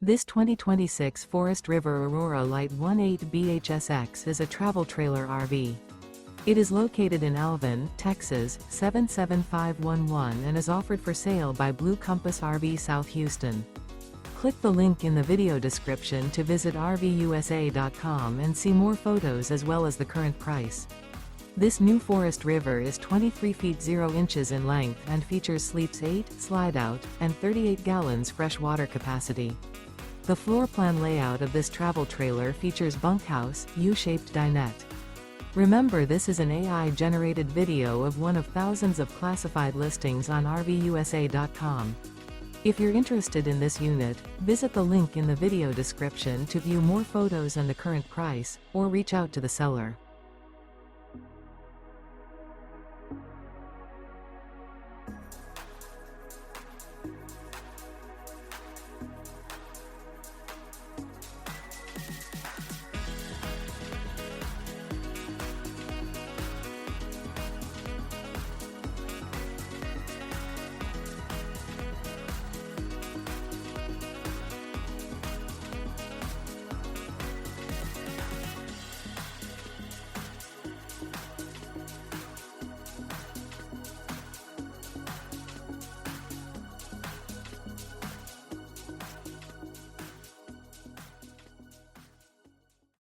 This 2026 Forest River Aurora Light 18BHSX is a travel trailer RV. It is located in Alvin, Texas, 77511 and is offered for sale by Blue Compass RV South Houston. Click the link in the video description to visit RVUSA.com and see more photos as well as the current price. This new Forest River is 23 feet 0 inches in length and features sleeps 8, Slideout, and 38 gallons fresh water capacity. The floor plan layout of this travel trailer features bunkhouse, U-shaped dinette. Remember, this is an AI-generated video of one of thousands of classified listings on RVUSA.com. If you're interested in this unit, visit the link in the video description to view more photos and the current price, or reach out to the seller.